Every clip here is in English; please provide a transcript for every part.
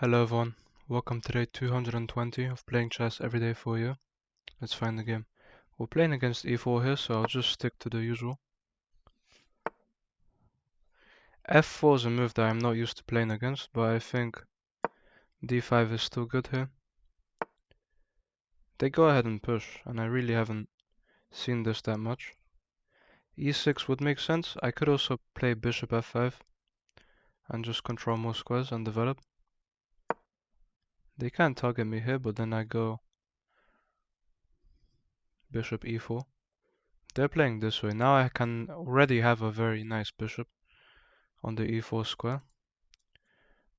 Hello everyone, welcome to day 220 of playing chess every day for you. Let's find the game. We're playing against e4 here, so I'll just stick to the usual. f4 is a move that I'm not used to playing against, but I think d5 is still good here. They go ahead and push, and I really haven't seen this that much. e6 would make sense. I could also play bishop f5 and just control more squares and develop. They can't target me here, but then I go bishop e4. They're playing this way. Now I can already have a very nice bishop on the e4 square.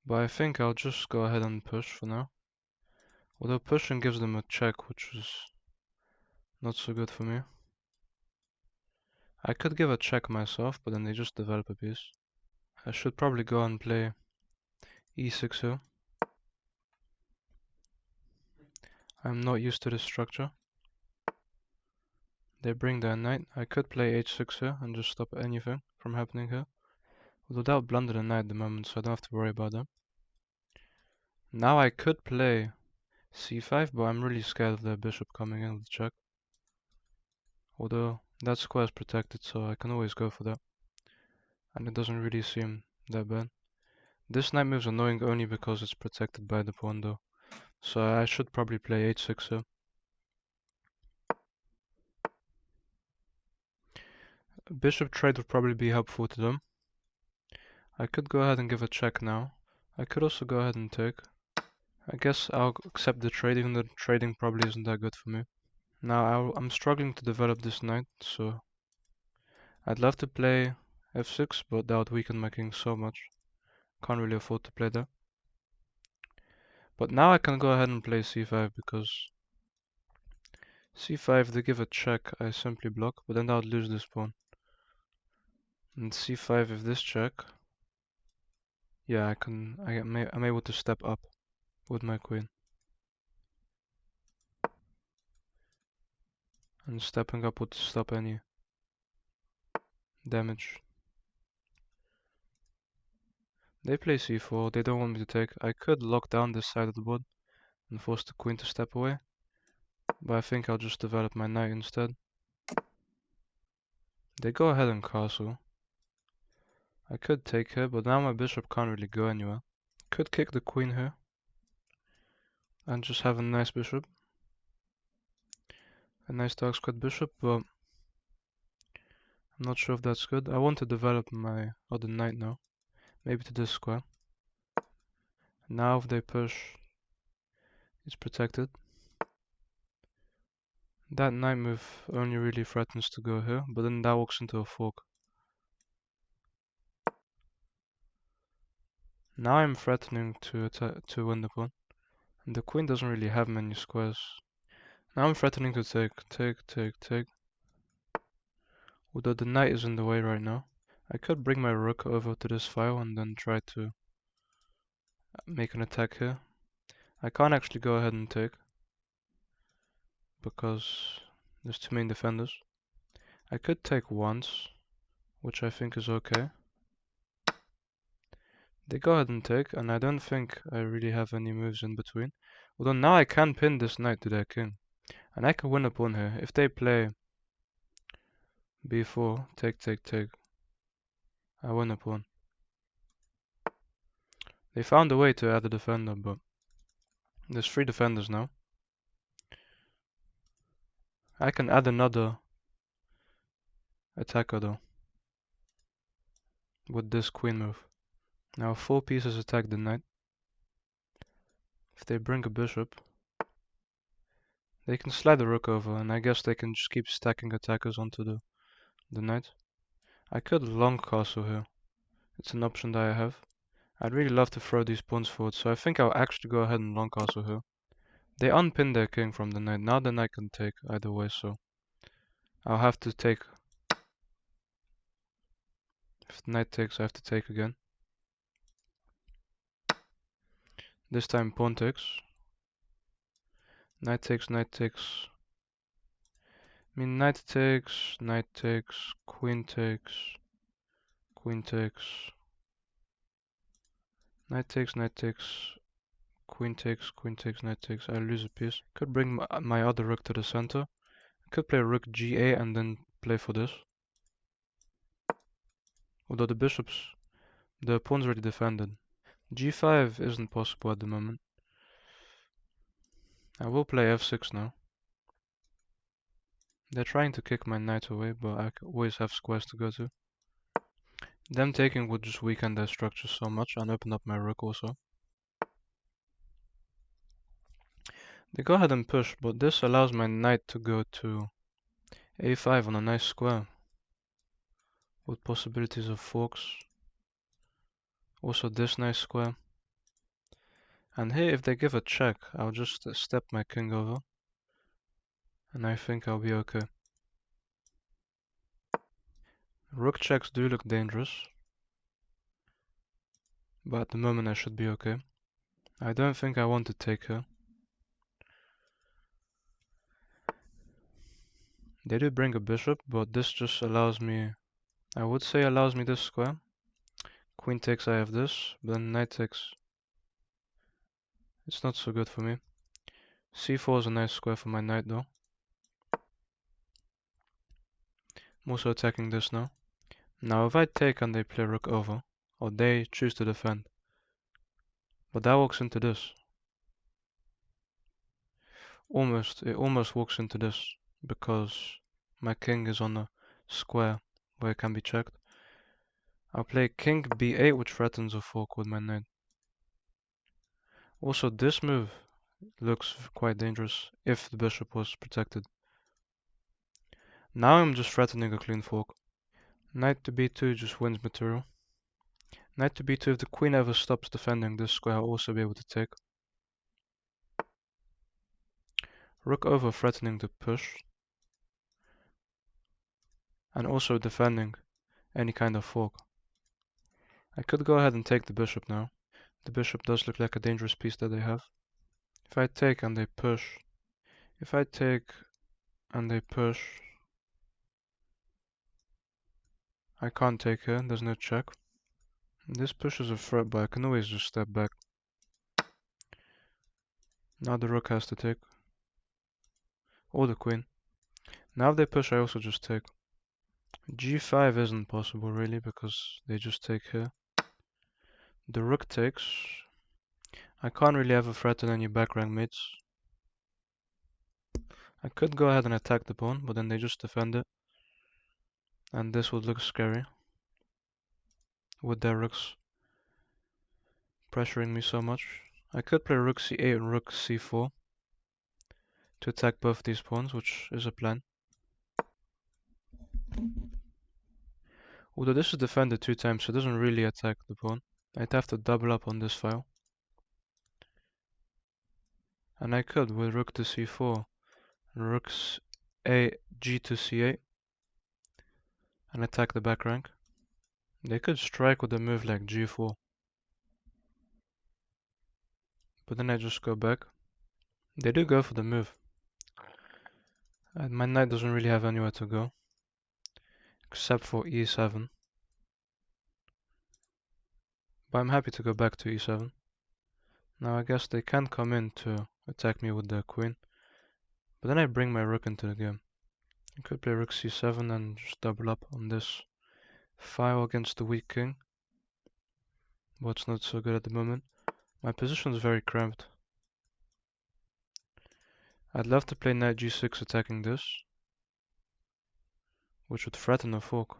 But I think I'll just go ahead and push for now. Although pushing gives them a check, which is not so good for me. I could give a check myself, but then they just develop a piece. I should probably go and play e6 here. I'm not used to this structure. They bring their knight. I could play h6 here and just stop anything from happening here. Although that would blunder the knight at the moment, so I don't have to worry about that. Now I could play c5, but I'm really scared of their bishop coming in with the check. Although that square is protected, so I can always go for that. And it doesn't really seem that bad. This knight move's annoying only because it's protected by the pawn though. So I should probably play h6 here. Bishop trade would probably be helpful to them. I could go ahead and give a check now. I could also go ahead and take. I guess I'll accept the trade, even though trading probably isn't that good for me. Now I'm struggling to develop this knight, so I'd love to play f6, but that would weaken my king so much. Can't really afford to play that. But now I can go ahead and play c5 because c5 they give a check, I simply block, but then I would lose this pawn. And c5 if this check, yeah, I'm able to step up with my queen. And stepping up would stop any damage. They play c4, they don't want me to take. I could lock down this side of the board and force the queen to step away, but I think I'll just develop my knight instead. They go ahead and castle. I could take here, but now my bishop can't really go anywhere. Could kick the queen here and just have a nice bishop. A nice dark squared bishop, but I'm not sure if that's good. I want to develop my other knight now. Maybe to this square. Now if they push, it's protected. That knight move only really threatens to go here, but then that walks into a fork. Now I'm threatening to win the pawn. And the queen doesn't really have many squares. Now I'm threatening to take. Although the knight is in the way right now. I could bring my rook over to this file and then try to make an attack here. I can't actually go ahead and take because there's too many defenders. I could take once, which I think is okay. They go ahead and take, and I don't think I really have any moves in between. Although now I can pin this knight to their king. And I can win a pawn here. If they play b4, take, I win a pawn. They found a way to add a defender, but there's 3 defenders now. I can add another attacker though, with this queen move. Now 4 pieces attack the knight. If they bring a bishop, they can slide the rook over, and I guess they can just keep stacking attackers onto the knight. I could long castle here. It's an option that I have. I'd really love to throw these pawns forward, so I think I'll actually go ahead and long castle here. They unpin their king from the knight. Now the knight can take either way, so I'll have to take. If the knight takes, I have to take again. This time pawn takes. Knight takes. I mean, knight takes, queen takes, queen takes. Knight takes. queen takes, knight takes, I lose a piece. Could bring my other rook to the center. I could play rook g8 and then play for this. Although the pawn's already defended. g5 isn't possible at the moment. I will play f6 now. They're trying to kick my knight away, but I always have squares to go to. Them taking would just weaken their structure so much and open up my rook also. They go ahead and push, but this allows my knight to go to a5 on a nice square with possibilities of forks. Also this nice square. And here if they give a check, I'll just step my king over. And I think I'll be okay. Rook checks do look dangerous. But at the moment I should be okay. I don't think I want to take her. They do bring a bishop, but this just allows me, I would say allows me this square. Queen takes, I have this, but then knight takes. It's not so good for me. c4 is a nice square for my knight though. I'm also attacking this now. Now if I take and they play rook over, or they choose to defend, but that walks into this. It almost walks into this, because my king is on a square where it can be checked. I'll play king b8, which threatens a fork with my knight. Also this move looks quite dangerous if the bishop was protected. Now I'm just threatening a clean fork. Knight to b2 just wins material. Knight to b2, if the queen ever stops defending this square, I'll also be able to take. Rook over, threatening to push. And also defending any kind of fork. I could go ahead and take the bishop now. The bishop does look like a dangerous piece that they have. If I take and they push. If I take and they push. I can't take here, there's no check. This pushes a threat, but I can always just step back. Now the rook has to take. Or the queen. Now if they push, I also just take. g5 isn't possible really, because they just take here. The rook takes. I can't really ever threaten any back rank mates. I could go ahead and attack the pawn, but then they just defend it. And this would look scary. With their rooks pressuring me so much. I could play rook c8 and rook c4 to attack both these pawns, which is a plan. Although this is defended 2 times, so it doesn't really attack the pawn. I'd have to double up on this file. And I could with rook to c4, rook g to c8, and attack the back rank. They could strike with a move like g4. But then I just go back. They do go for the move. And my knight doesn't really have anywhere to go. Except for e7. But I'm happy to go back to e7. Now I guess they can come in to attack me with their queen. But then I bring my rook into the game. I could play rook c7 and just double up on this file against the weak king. But it's not so good at the moment. My position is very cramped. I'd love to play knight g6 attacking this, which would threaten a fork.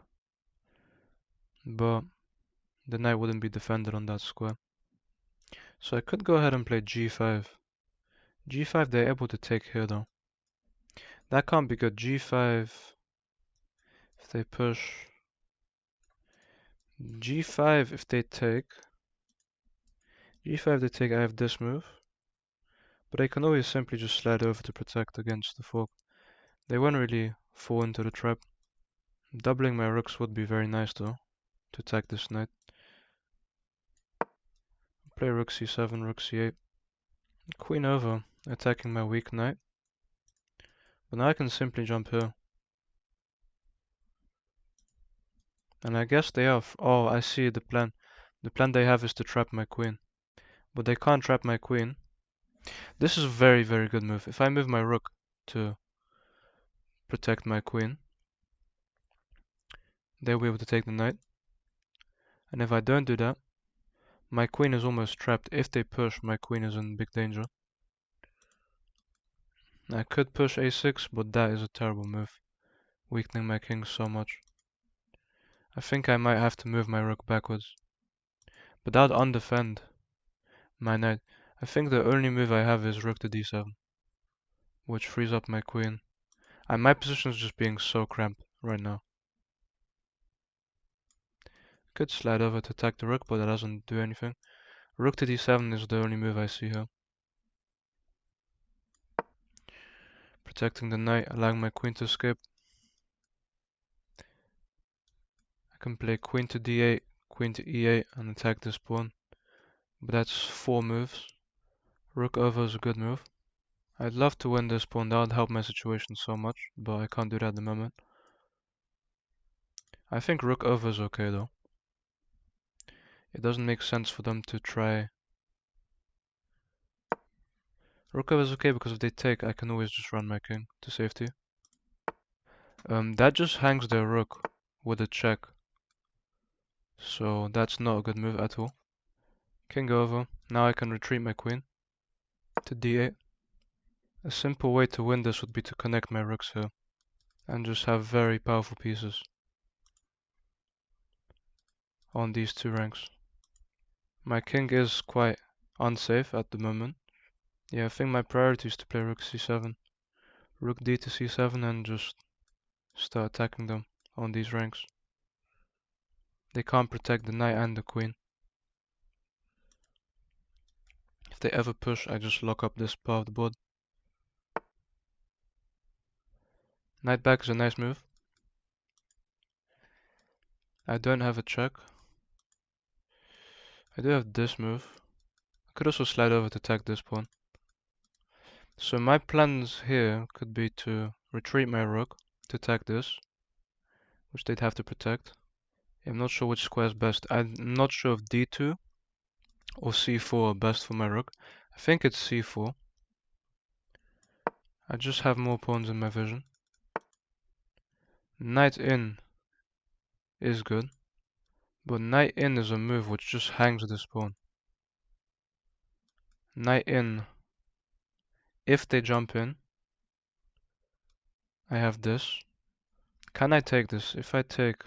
But the knight wouldn't be defended on that square. So I could go ahead and play g5. g5 they're able to take here though. That can't be good. g5 if they push. g5 if they take. g5 they take, I have this move. But I can always simply just slide over to protect against the fork. They won't really fall into the trap. Doubling my rooks would be very nice though, to attack this knight. Play rook c7, rook c8. Queen over, attacking my weak knight. But now I can simply jump here. And I guess they have, oh I see the plan. The plan they have is to trap my queen. but they can't trap my queen. This is a very, very good move. If I move my rook to protect my queen, they'll be able to take the knight. And if I don't do that, my queen is almost trapped. If they push, my queen is in big danger. I could push a6, but that is a terrible move, weakening my king so much. I think I might have to move my rook backwards, but that would undefend my knight. I think the only move I have is rook to d7, which frees up my queen. And my position is just being so cramped right now. Could slide over to attack the rook, but that doesn't do anything. Rook to d7 is the only move I see here. Protecting the knight, allowing my queen to escape. I can play queen to d8, queen to e8 and attack this pawn. But that's 4 moves. Rook over is a good move. I'd love to win this pawn, that would help my situation so much, but I can't do that at the moment. I think rook over is okay though. It doesn't make sense for them to try. Rook over is okay because if they take, I can always just run my king to safety. That just hangs their rook with a check. So that's not a good move at all. King over. Now I can retreat my queen to d8. A simple way to win this would be to connect my rooks here and just have very powerful pieces on these 2 ranks. My king is quite unsafe at the moment. Yeah, I think my priority is to play rook c7, rook d to c7 and just start attacking them on these ranks. They can't protect the knight and the queen. If they ever push, I just lock up this part of the board. Knight back is a nice move. I don't have a check. I do have this move. I could also slide over to attack this pawn. So my plans here could be to retreat my rook to attack this, which they'd have to protect. I'm not sure which square is best. I'm not sure if d2 or c4 are best for my rook. I think it's c4. I just have more pawns in my vision. Knight in is good, but knight in is a move which just hangs this pawn. Knight in, if they jump in, I have this. Can I take this? If I take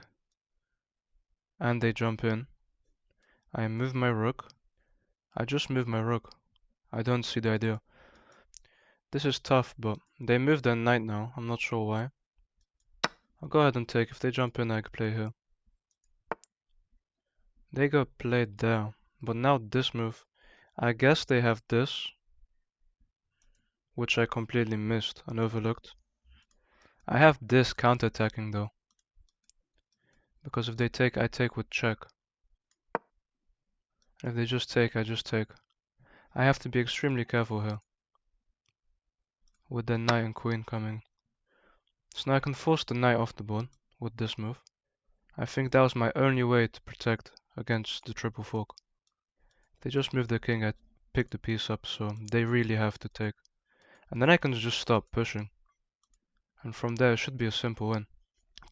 and they jump in, I move my rook. I just move my rook. I don't see the idea. This is tough, but they move their knight now. I'm not sure why. I'll go ahead and take. If they jump in, I can play here. They go play there. But now this move. I guess they have this, which I completely missed and overlooked. I have this counterattacking though. Because if they take, I take with check. And if they just take, I just take. I have to be extremely careful here. With the knight and queen coming. So now I can force the knight off the board with this move. I think that was my only way to protect against the triple fork. They just move the king, I pick the piece up, so they really have to take. And then I can just stop pushing. And from there it should be a simple win.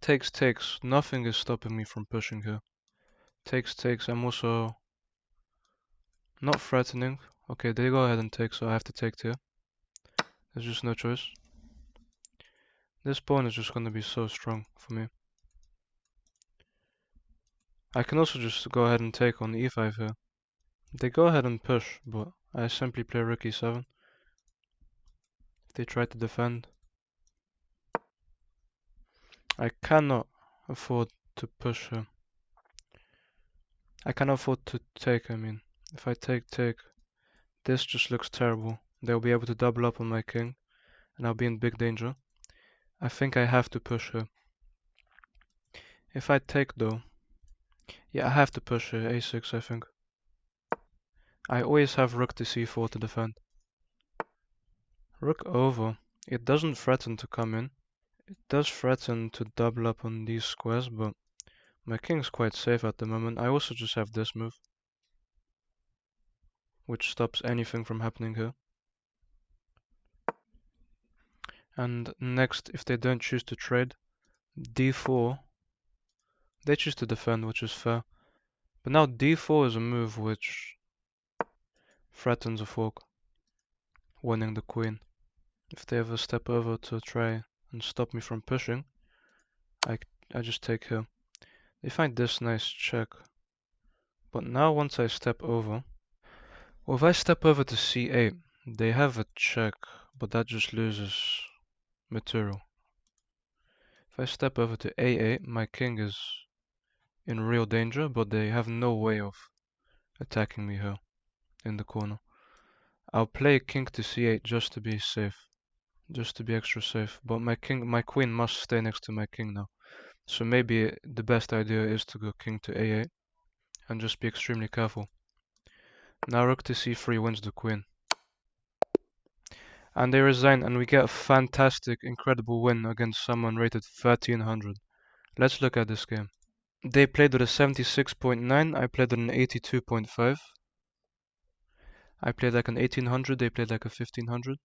Takes, takes. Nothing is stopping me from pushing here. Takes, takes. I'm also not threatening. Okay, they go ahead and take, so I have to take here. There's just no choice. This pawn is just going to be so strong for me. I can also just go ahead and take on e5 here. They go ahead and push, but I simply play rook e7. If they try to defend, I cannot afford to push here. I cannot afford to take, I mean. If I take, this just looks terrible. They'll be able to double up on my king, and I'll be in big danger. I think I have to push here. If I take though, yeah, I have to push here, a6 I think. I always have rook to c4 to defend. Rook over. It doesn't threaten to come in. It does threaten to double up on these squares, but my king's quite safe at the moment. I also just have this move. which stops anything from happening here. And next, if they don't choose to trade, d4, they choose to defend, which is fair. But now d4 is a move which threatens a fork, winning the queen. If they ever step over to try and stop me from pushing, I just take here. They find this nice check. But now once I step over, well, if I step over to c8, they have a check, but that just loses material. If I step over to a8, my king is in real danger, but they have no way of attacking me here in the corner. I'll play king to c8 just to be safe, just to be extra safe. But my queen must stay next to my king now. So maybe the best idea is to go king to a8 and just be extremely careful. Now rook to c3 wins the queen. And they resign, and we get a fantastic, incredible win against someone rated 1300. Let's look at this game. They played with a 76.9, I played with an 82.5. I played like an 1800, they played like a 1500.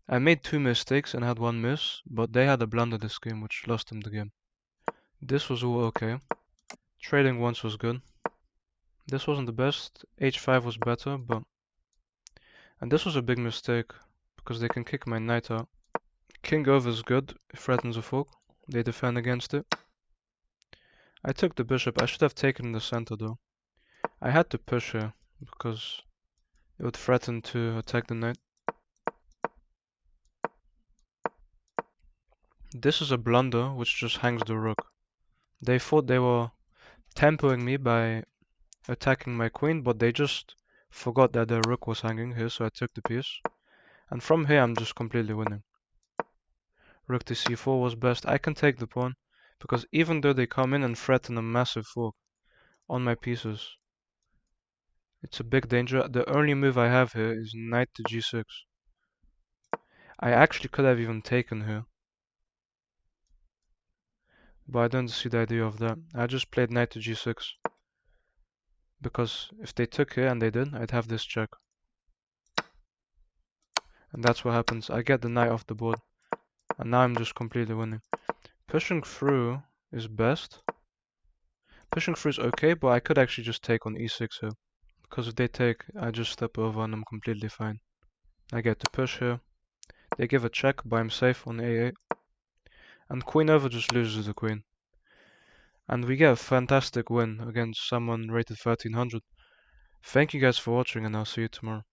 I made 2 mistakes and had 1 miss, but they had a blunder this game which lost them the game. This was all okay. Trading once was good. This wasn't the best, h5 was better, but... And this was a big mistake, because they can kick my knight out. King over is good, it threatens a fork. They defend against it. I took the bishop, I should have taken the center though. I had to push here, because it would threaten to attack the knight. This is a blunder, which just hangs the rook. They thought they were tempering me by attacking my queen, but they just forgot that their rook was hanging here, so I took the piece. And from here I'm just completely winning. Rook to c4 was best. I can take the pawn, because even though they come in and threaten a massive fork on my pieces, it's a big danger. The only move I have here is knight to g6. I actually could have even taken here, but I don't see the idea of that. I just played knight to g6, because if they took here, and they did, I'd have this check. And that's what happens. I get the knight off the board, and now I'm just completely winning. Pushing through is best. Pushing through is okay, but I could actually just take on e6 here. Because if they take, I just step over and I'm completely fine. I get to push here. They give a check, but I'm safe on a8. And queen over just loses the queen. And we get a fantastic win against someone rated 1300. Thank you guys for watching, and I'll see you tomorrow.